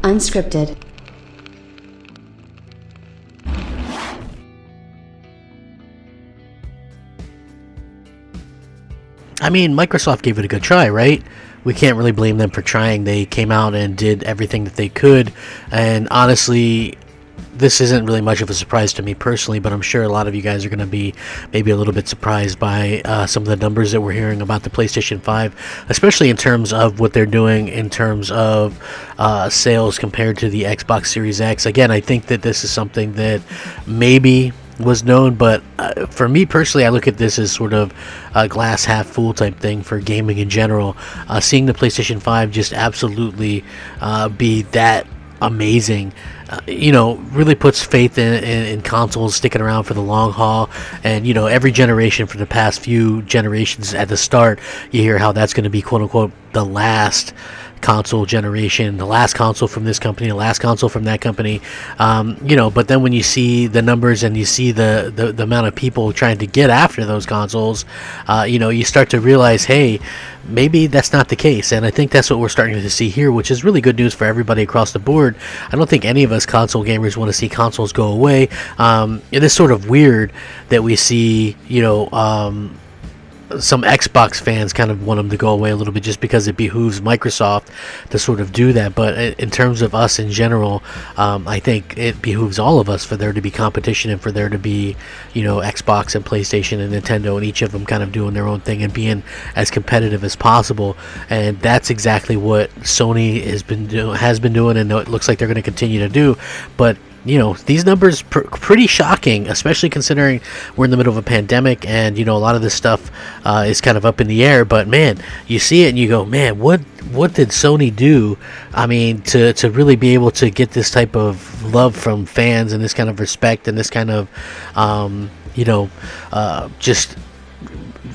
Unscripted. I mean, Microsoft gave it a good try, right? We can't really blame them for trying. They came out and did everything that they could, and honestly, this isn't really much of a surprise to me personally, but I'm sure a lot of you guys are going to be maybe a little bit surprised by some of the numbers that we're hearing about the PlayStation 5, especially in terms of what they're doing in terms of sales compared to the Xbox Series X. Again, I think that this is something that maybe was known, but for me personally, I look at this as sort of a glass half full type thing for gaming in general. Seeing the PlayStation 5 just absolutely be that amazing, really puts faith in consoles sticking around for the long haul. And every generation for the past few generations, at the start you hear how that's going to be quote unquote the last console generation, the last console from this company, the last console from that company, but then when you see the numbers and you see the amount of people trying to get after those consoles, you start to realize, hey, maybe that's not the case. And I think that's what we're starting to see here, which is really good news for everybody across the board. I don't think any of us console gamers want to see consoles go away. It is sort of weird that we see, some Xbox fans kind of want them to go away a little bit just because it behooves Microsoft to sort of do that. But in terms of us in general, I think it behooves all of us for there to be competition and for there to be, Xbox and PlayStation and Nintendo and each of them kind of doing their own thing and being as competitive as possible. And that's exactly what Sony has been doing, and it looks like they're going to continue to do. But these numbers pretty shocking, especially considering we're in the middle of a pandemic and a lot of this stuff is kind of up in the air. But man, you see it and you go, man, what did Sony do? I mean, to really be able to get this type of love from fans and this kind of respect and this kind of just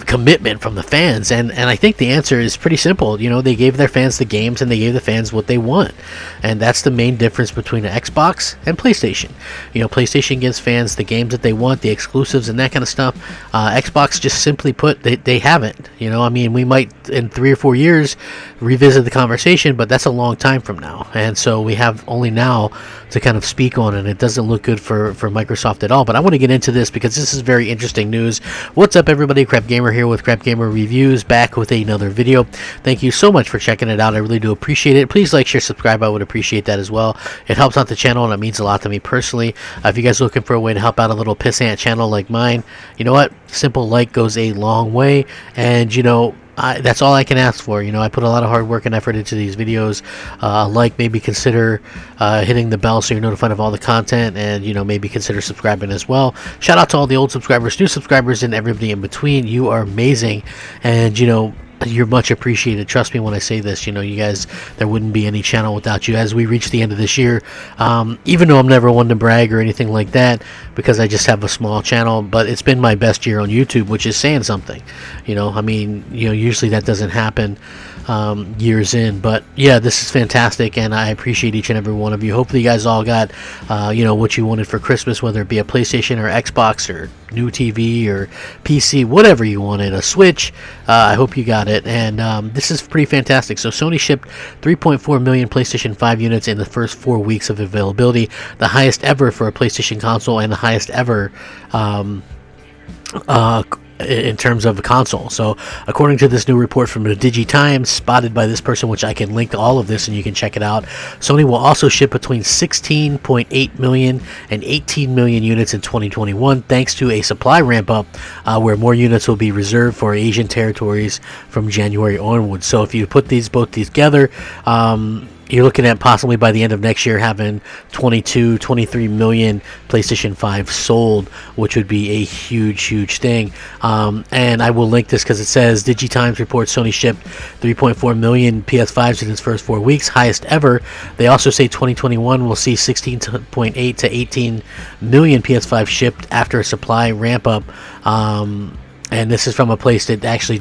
commitment from the fans. And I think the answer is pretty simple. They gave their fans the games and they gave the fans what they want, and that's the main difference between an Xbox and PlayStation. PlayStation gives fans the games that they want, the exclusives and that kind of stuff. Xbox, just simply put, they haven't. We might in 3 or 4 years revisit the conversation, but that's a long time from now, and so we have only now to kind of speak on it. It doesn't look good for Microsoft at all. But I want to get into this because this is very interesting news. What's up, everybody? Crapgamer here with Crapgamer Reviews, back with another video. Thank you so much for checking it out. I really do appreciate it. Please like, share, subscribe. I would appreciate that as well. It helps out the channel and it means a lot to me personally. If you guys are looking for a way to help out a little pissant channel like mine, you know what? Simple like goes a long way, and that's all I can ask for. I put a lot of hard work and effort into these videos. Maybe consider hitting the bell so you're notified of all the content, and maybe consider subscribing as well. Shout out to all the old subscribers, new subscribers, and everybody in between. You are amazing, and you're much appreciated. Trust me when I say this. You guys, there wouldn't be any channel without you as we reach the end of this year. Even though I'm never one to brag or anything like that, because I just have a small channel, but it's been my best year on YouTube, which is saying something. Usually that doesn't happen years in, but yeah, this is fantastic, and I appreciate each and every one of you. Hopefully you guys all got what you wanted for Christmas, whether it be a PlayStation or Xbox or new TV or PC, whatever you wanted, a Switch. I hope you got it, and this is pretty fantastic. So Sony shipped 3.4 million PlayStation 5 units in the first 4 weeks of availability, the highest ever for a PlayStation console and the highest ever in terms of a console. So according to this new report from the DigiTimes, spotted by this person, which I can link to all of this and you can check it out, Sony will also ship between 16.8 million and 18 million units in 2021, thanks to a supply ramp up where more units will be reserved for Asian territories from January onwards. So if you put both these together, you're looking at possibly by the end of next year having 23 million PlayStation 5 sold, which would be a huge thing. And I will link this because it says DigiTimes reports Sony shipped 3.4 million PS5s in its first 4 weeks, highest ever. They also say 2021 will see 16.8 to 18 million PS5 shipped after a supply ramp up. and this is from a place that actually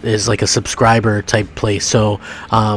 is like a subscriber type place, so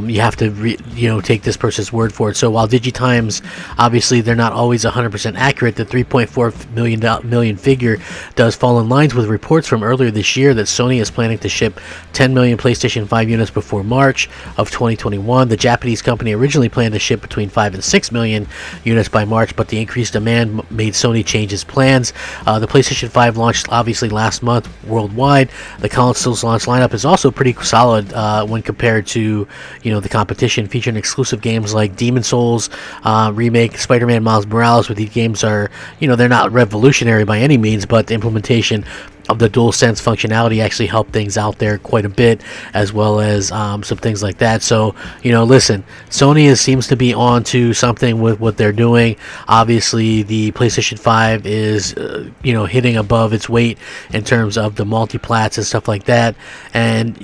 you have to take this person's word for it. So while DigiTimes, obviously they're not always 100% accurate, the 3.4 million figure does fall in lines with reports from earlier this year that Sony is planning to ship 10 million PlayStation 5 units before March of 2021. The Japanese company originally planned to ship between 5 and 6 million units by March, but the increased demand made Sony change its plans. The PlayStation 5 launched obviously last month worldwide. The console's launch lineup is also pretty solid when compared to the competition, featuring exclusive games like Demon Souls remake, Spider-Man Miles Morales. With these games are they're not revolutionary by any means, but the implementation of the DualSense functionality actually helped things out there quite a bit, as well as some things like that. So listen, Sony seems to be on to something with what they're doing. Obviously the PlayStation 5 is hitting above its weight in terms of the multi-plats and stuff like that, and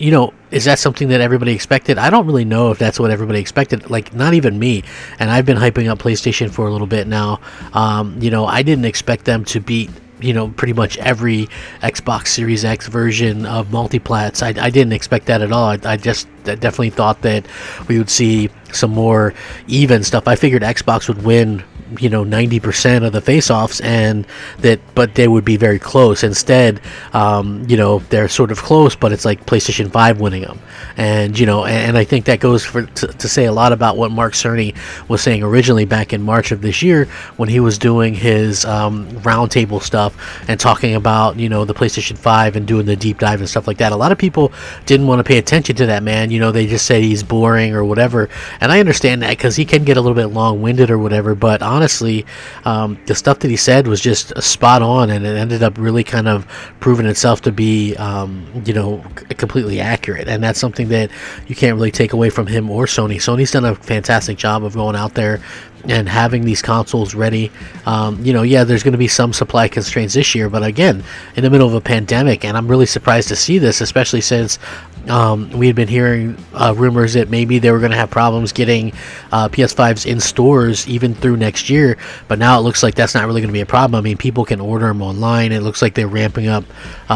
is that something that everybody expected? I don't really know if that's what everybody expected. Like, not even me. And I've been hyping up PlayStation for a little bit now. I didn't expect them to beat pretty much every Xbox Series X version of multiplats. I didn't expect that at all. I definitely thought that we would see some more even stuff. I figured Xbox would win 90% of the face-offs, but they would be very close. Instead, they're sort of close, but it's like PlayStation 5 winning them. And and I think that goes to say a lot about what Mark Cerny was saying originally back in March of this year when he was doing his roundtable stuff and talking about the PlayStation 5 and doing the deep dive and stuff like that. A lot of people didn't want to pay attention to that man. They just said he's boring or whatever, and I understand that because he can get a little bit long-winded or whatever, but honestly, the stuff that he said was just spot on, and it ended up really kind of proving itself to be completely accurate. And that's something that you can't really take away from him or Sony. Sony's done a fantastic job of going out there and having these consoles ready. There's going to be some supply constraints this year, but again, in the middle of a pandemic, and I'm really surprised to see this, especially since we had been hearing rumors that maybe they were going to have problems getting PS5s in stores even through next year, but now it looks like that's not really going to be a problem. I mean, people can order them online. It looks like they're ramping up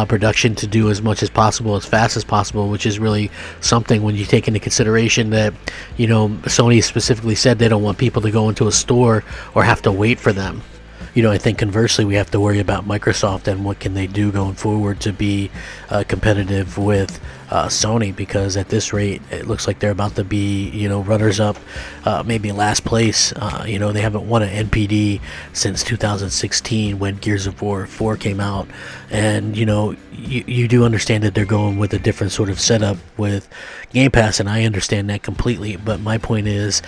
production to do as much as possible, as fast as possible, which is really something when you take into consideration that Sony specifically said they don't want people to go into a store or have to wait for them. I think conversely we have to worry about Microsoft and what can they do going forward to be competitive with Sony, because at this rate it looks like they're about to be runners up, maybe last place. They haven't won an NPD since 2016 when Gears of War 4 came out, and you do understand that they're going with a different sort of setup with Game Pass, and I understand that completely, but my point is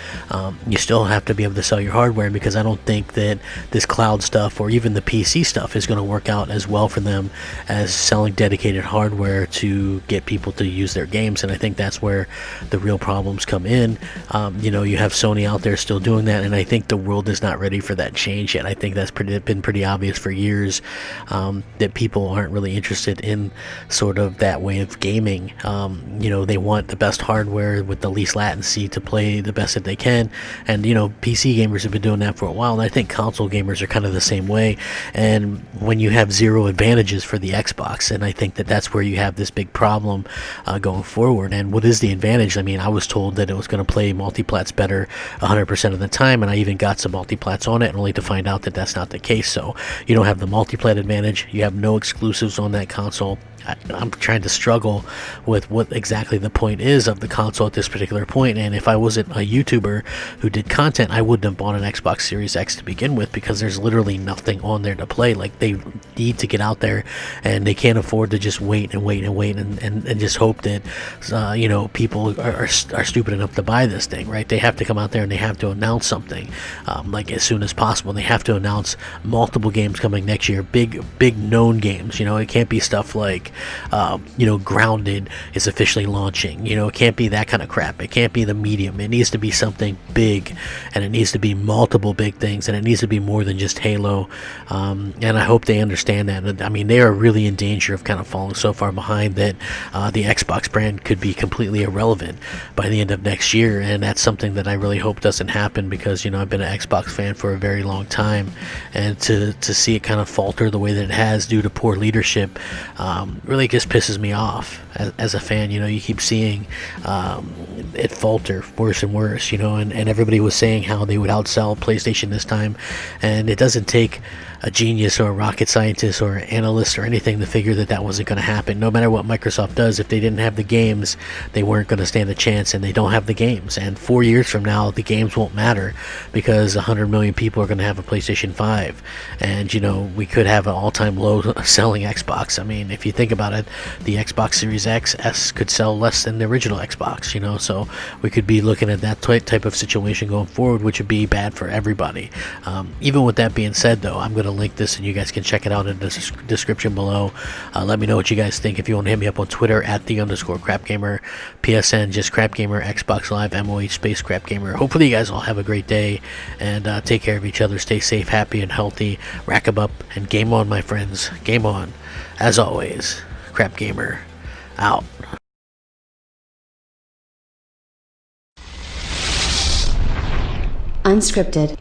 you still have to be able to sell your hardware, because I don't think that this cloud stuff or even the PC stuff is going to work out as well for them as selling dedicated hardware to get people to use their games. And I think that's where the real problems come in. You have Sony out there still doing that, and I think the world is not ready for that change yet. I think that's been pretty obvious for years, that people aren't really interested in sort of that way of gaming. They want the best hardware with the least latency to play the best that they can, and PC gamers have been doing that for a while, and I think console gamers are kind of the same way. And when you have zero advantages for the Xbox, and I think that that's where you have this big problem going forward. And what is the advantage? I mean, I was told that it was going to play multiplats better 100% of the time, and I even got some multiplats on it, only to find out that that's not the case. So you don't have the multiplat advantage, you have no exclusives on that console. I'm trying to struggle with what exactly the point is of the console at this particular point, and if I wasn't a YouTuber who did content, I wouldn't have bought an Xbox Series X to begin with, because there's literally nothing on there to play. Like, they need to get out there, and they can't afford to just wait and just hope that people are stupid enough to buy this thing, right? They have to come out there and they have to announce something like as soon as possible. They have to announce multiple games coming next year, big known games. It can't be stuff like Grounded is officially launching. It can't be that kind of crap. It can't be the medium. It needs to be something big, and it needs to be multiple big things, and it needs to be more than just Halo. And I hope they understand that. I mean, they are really in danger of kind of falling so far behind that the Xbox brand could be completely irrelevant by the end of next year, and that's something that I really hope doesn't happen, because I've been an Xbox fan for a very long time, and to see it kind of falter the way that it has due to poor leadership, really just pisses me off as a fan. You know, you keep seeing it falter worse and worse, you know, and everybody was saying how they would outsell PlayStation this time, and it doesn't take a genius or a rocket scientist or an analyst or anything to figure that wasn't going to happen. No matter what Microsoft does, if they didn't have the games, they weren't going to stand a chance, and they don't have the games. And 4 years from now, the games won't matter because 100 million people are going to have a PlayStation 5, and you know, we could have an all-time low selling Xbox. I mean, if you think about it, the Xbox Series S could sell less than the original Xbox, you know, so we could be looking at that type of situation going forward, which would be bad for everybody. Even with that being said, though, I'm going to link this and you guys can check it out in the description below. Let me know what you guys think. If you want to hit me up on Twitter at @the_Crapgamer, PSN just Crapgamer, Xbox Live MOH space Crapgamer. Hopefully you guys all have a great day, and take care of each other. Stay safe, happy, and healthy. Rack 'em up and game on, my friends. Game on. As always, Crapgamer out. Unscripted.